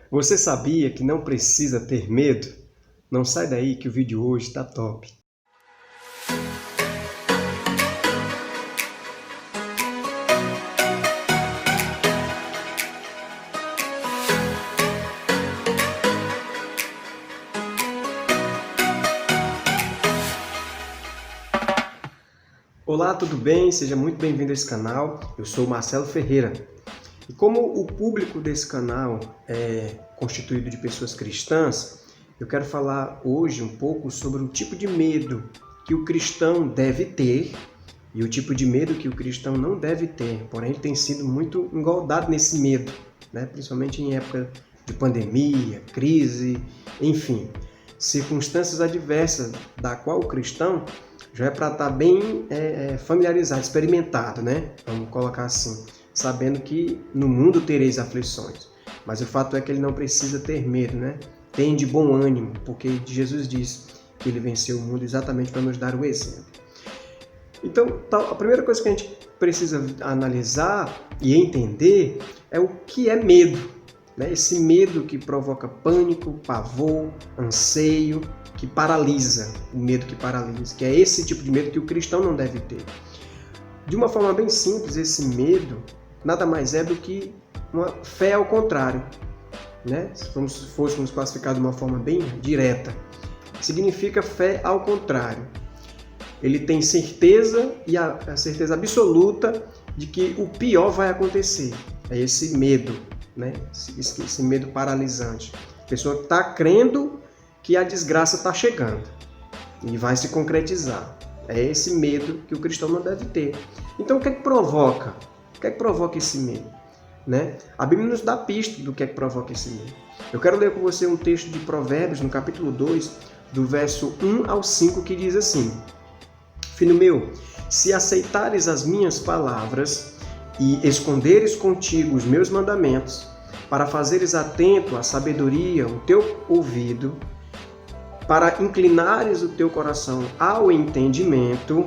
Você sabia que não precisa ter medo? Não sai daí que o vídeo hoje tá top. Olá, tudo bem? Seja muito bem-vindo a esse canal. Eu sou o Marcelo Ferreira. E como o público desse canal é constituído de pessoas cristãs, eu quero falar hoje um pouco sobre o tipo de medo que o cristão deve ter e o tipo de medo que o cristão não deve ter. Porém, ele tem sido muito engoldado nesse medo, né? Principalmente em época de pandemia, crise, enfim, circunstâncias adversas da qual o cristão já é para estar bem familiarizado, experimentado, né? Vamos colocar assim, sabendo que no mundo tereis aflições. Mas o fato é que ele não precisa ter medo, né? Tem de bom ânimo, porque Jesus disse que ele venceu o mundo exatamente para nos dar o exemplo. Então, a primeira coisa que a gente precisa analisar e entender é o que é medo, né? Esse medo que provoca pânico, pavor, anseio, que paralisa, o medo que paralisa, que é esse tipo de medo que o cristão não deve ter. De uma forma bem simples, esse medo nada mais é do que uma fé ao contrário, né? Se fôssemos classificar de uma forma bem direta, significa fé ao contrário. Ele tem certeza e a certeza absoluta de que o pior vai acontecer. É esse medo, né? Esse medo paralisante. A pessoa está crendo que a desgraça está chegando e vai se concretizar. É esse medo que o cristão não deve ter. Então, o que é que provoca? O que é que provoca esse medo? Né? A Bíblia nos dá pista do que é que provoca esse medo. Eu quero ler com você um texto de Provérbios, no capítulo 2, do verso 1 ao 5, que diz assim: Filho meu, se aceitares as minhas palavras e esconderes contigo os meus mandamentos, para fazeres atento à sabedoria o teu ouvido, para inclinares o teu coração ao entendimento,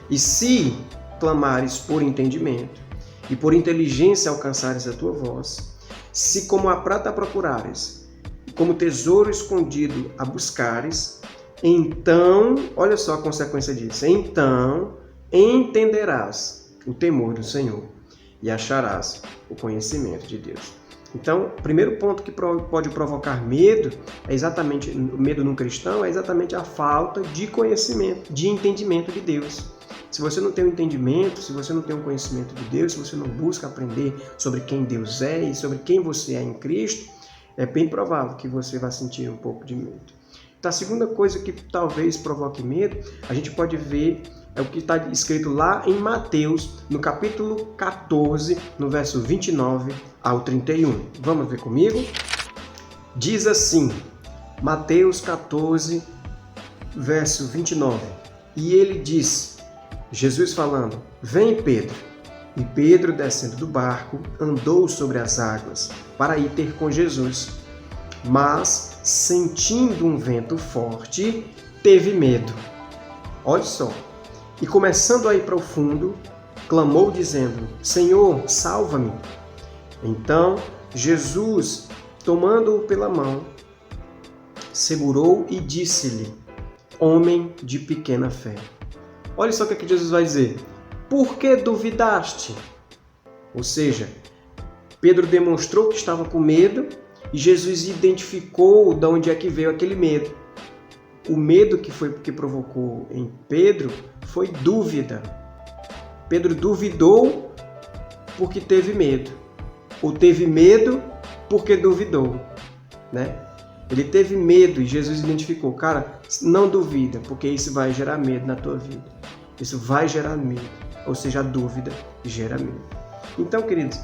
e se clamares por entendimento, e por inteligência alcançares a tua voz, se como a prata procurares, como tesouro escondido a buscares, então, olha só a consequência disso, então entenderás o temor do Senhor e acharás o conhecimento de Deus. Então, o primeiro ponto que pode provocar medo, o medo num cristão, é exatamente a falta de conhecimento, de entendimento de Deus. Se você não tem um entendimento, se você não tem um conhecimento de Deus, se você não busca aprender sobre quem Deus é e sobre quem você é em Cristo, é bem provável que você vai sentir um pouco de medo. Então, a segunda coisa que talvez provoque medo, a gente pode ver, é o que está escrito lá em Mateus, no capítulo 14, no verso 29 ao 31. Vamos ver comigo? Diz assim, Mateus 14, verso 29. E ele disse, Jesus falando, vem Pedro. E Pedro, descendo do barco, andou sobre as águas para ir ter com Jesus. Mas, sentindo um vento forte, teve medo. Olha só. E começando a ir para o fundo, clamou dizendo, Senhor, salva-me. Então, Jesus, tomando-o pela mão, segurou e disse-lhe, homem de pequena fé. Olha só o que Jesus vai dizer. Por que duvidaste? Ou seja, Pedro demonstrou que estava com medo e Jesus identificou de onde é que veio aquele medo. O medo que provocou em Pedro foi dúvida. Pedro duvidou porque teve medo. Ou teve medo porque duvidou, né? Ele teve medo e Jesus identificou, cara, não duvida, porque isso vai gerar medo na tua vida. Isso vai gerar medo, ou seja, a dúvida gera medo. Então, queridos,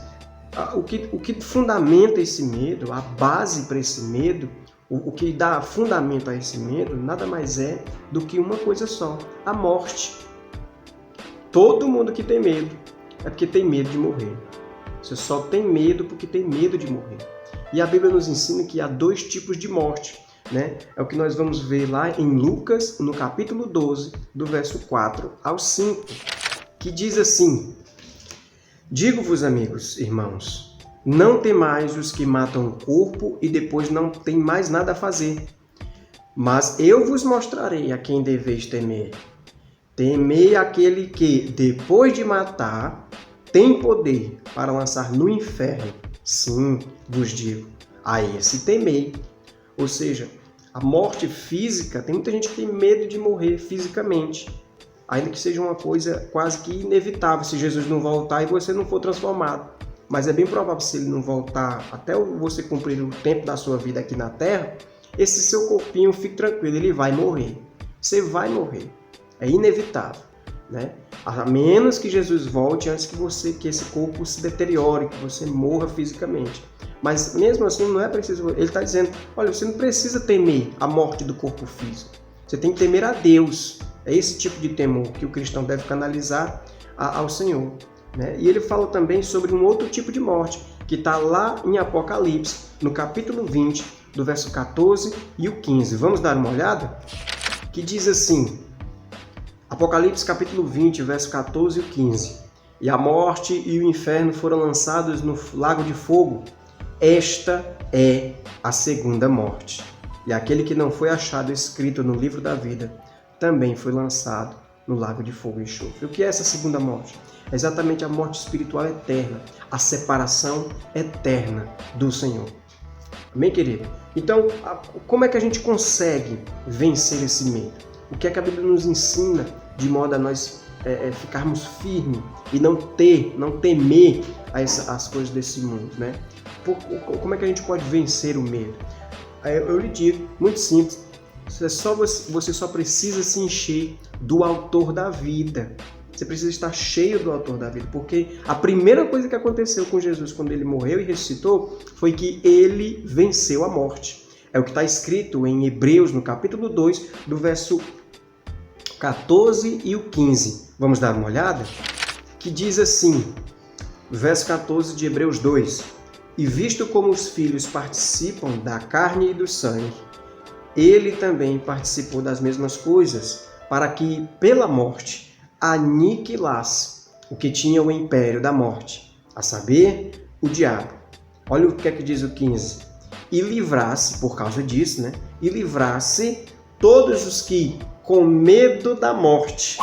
o que fundamenta esse medo, a base para esse medo, o que dá fundamento a esse medo, nada mais é do que uma coisa só, a morte. Todo mundo que tem medo é porque tem medo de morrer. Você só tem medo porque tem medo de morrer. E a Bíblia nos ensina que há dois tipos de morte, né? É o que nós vamos ver lá em Lucas, no capítulo 12, do verso 4 ao 5, que diz assim, Digo-vos, amigos, irmãos, Não temais os que matam o corpo e depois não tem mais nada a fazer. Mas eu vos mostrarei a quem deveis temer. Temei aquele que, depois de matar, tem poder para lançar no inferno. Sim, vos digo, a esse temei. Ou seja, a morte física, tem muita gente que tem medo de morrer fisicamente, ainda que seja uma coisa quase que inevitável se Jesus não voltar e você não for transformado. Mas é bem provável, se ele não voltar até você cumprir o tempo da sua vida aqui na Terra, esse seu corpinho, fique tranquilo, ele vai morrer. Você vai morrer. É inevitável, né? A menos que Jesus volte antes que esse corpo se deteriore, que você morra fisicamente. Mas mesmo assim não é preciso. Ele está dizendo, olha, você não precisa temer a morte do corpo físico. Você tem que temer a Deus. É esse tipo de temor que o cristão deve canalizar ao Senhor, né? E ele fala também sobre um outro tipo de morte, que está lá em Apocalipse, no capítulo 20, do verso 14 e o 15. Vamos dar uma olhada? Que diz assim, Apocalipse capítulo 20, verso 14 e 15. E a morte e o inferno foram lançados no lago de fogo. Esta é a segunda morte. E aquele que não foi achado escrito no livro da vida também foi lançado no lago de fogo e enxofre. O que é essa segunda morte? É exatamente a morte espiritual eterna, a separação eterna do Senhor. Amém, querido? Então, como é que a gente consegue vencer esse medo? O que é que a Bíblia nos ensina de modo a nós ficarmos firmes e não temer as coisas desse mundo, né? Como é que a gente pode vencer o medo? Eu lhe digo, muito simples, você só precisa se encher do autor da vida. Você precisa estar cheio do autor da vida, porque a primeira coisa que aconteceu com Jesus quando ele morreu e ressuscitou foi que ele venceu a morte. É o que está escrito em Hebreus, no capítulo 2, do verso 14 e o 15. Vamos dar uma olhada? Que diz assim, verso 14 de Hebreus 2. E visto como os filhos participam da carne e do sangue, ele também participou das mesmas coisas, para que, pela morte, aniquilasse o que tinha o império da morte, a saber, o diabo. Olha o que é que diz o 15. E livrasse, por causa disso, né? E livrasse todos os que, com medo da morte,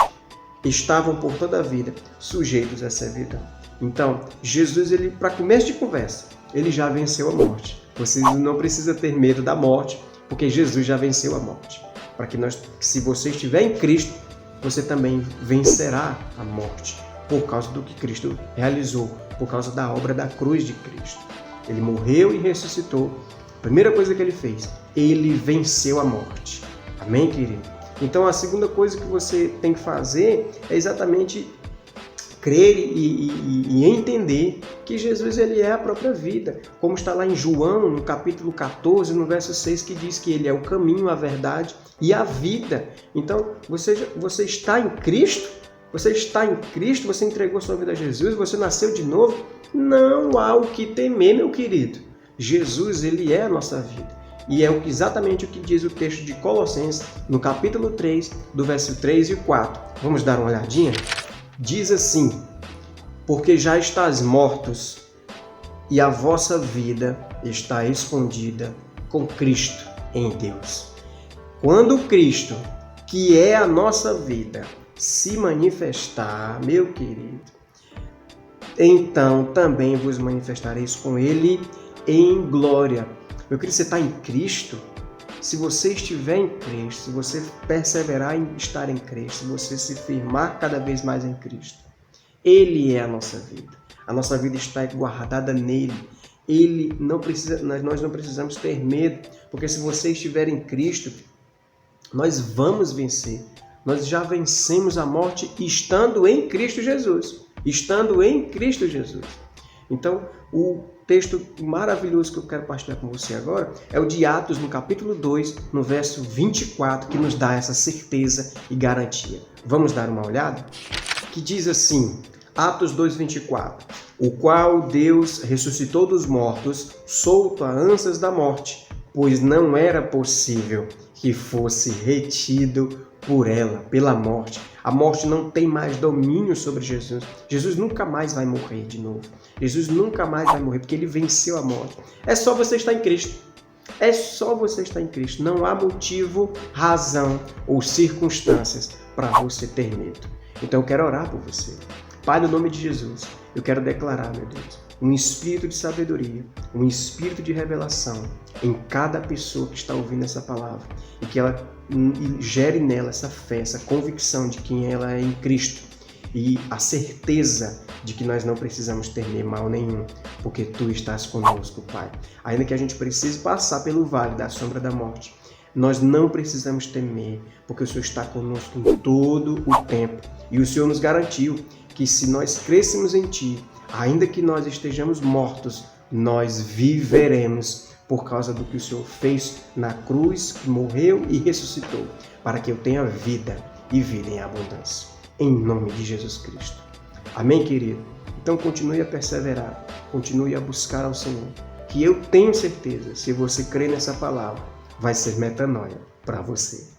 estavam por toda a vida sujeitos à servidão. Então, Jesus, para começo de conversa, ele já venceu a morte. Você não precisa ter medo da morte, porque Jesus já venceu a morte. Para que se você estiver em Cristo, você também vencerá a morte, por causa do que Cristo realizou, por causa da obra da cruz de Cristo. Ele morreu e ressuscitou. A primeira coisa que ele fez, ele venceu a morte. Amém, querido? Então, a segunda coisa que você tem que fazer é exatamente crer e entender que Jesus ele é a própria vida. Como está lá em João, no capítulo 14, no verso 6, que diz que ele é o caminho, a verdade e a vida. Então, você está em Cristo? Você está em Cristo? Você entregou sua vida a Jesus? Você nasceu de novo? Não há o que temer, meu querido. Jesus, ele é a nossa vida. E é exatamente o que diz o texto de Colossenses, no capítulo 3, do verso 3 e 4. Vamos dar uma olhadinha? Diz assim, porque já estás mortos e a vossa vida está escondida com Cristo em Deus. Quando Cristo, que é a nossa vida, se manifestar, meu querido, então também vos manifestareis com Ele em glória. Meu querido, você está em Cristo? Se você estiver em Cristo, se você perseverar em estar em Cristo, se você se firmar cada vez mais em Cristo, Ele é a nossa vida. A nossa vida está guardada nele. Nós não precisamos ter medo, porque se você estiver em Cristo, nós vamos vencer. Nós já vencemos a morte estando em Cristo Jesus. Estando em Cristo Jesus. Então, o texto maravilhoso que eu quero partilhar com você agora é o de Atos, no capítulo 2, no verso 24, que nos dá essa certeza e garantia. Vamos dar uma olhada? Que diz assim, Atos 2, 24. O qual Deus ressuscitou dos mortos, solto a ânsias da morte, pois não era possível que fosse retido por ela, pela morte. A morte não tem mais domínio sobre Jesus. Jesus nunca mais vai morrer de novo. Jesus nunca mais vai morrer, porque ele venceu a morte. É só você estar em Cristo. É só você estar em Cristo. Não há motivo, razão ou circunstâncias para você ter medo. Então eu quero orar por você. Pai, no nome de Jesus, eu quero declarar, meu Deus, um espírito de sabedoria, um espírito de revelação em cada pessoa que está ouvindo essa palavra e que ela gere nela essa fé, essa convicção de quem ela é em Cristo e a certeza de que nós não precisamos temer mal nenhum, porque Tu estás conosco, Pai. Ainda que a gente precise passar pelo vale da sombra da morte, nós não precisamos temer, porque o Senhor está conosco em todo o tempo. E o Senhor nos garantiu que se nós crêssemos em Ti, ainda que nós estejamos mortos, nós viveremos por causa do que o Senhor fez na cruz, que morreu e ressuscitou, para que eu tenha vida e vida em abundância. Em nome de Jesus Cristo. Amém, querido? Então continue a perseverar, continue a buscar ao Senhor, que eu tenho certeza, se você crer nessa palavra, vai ser metanoia para você.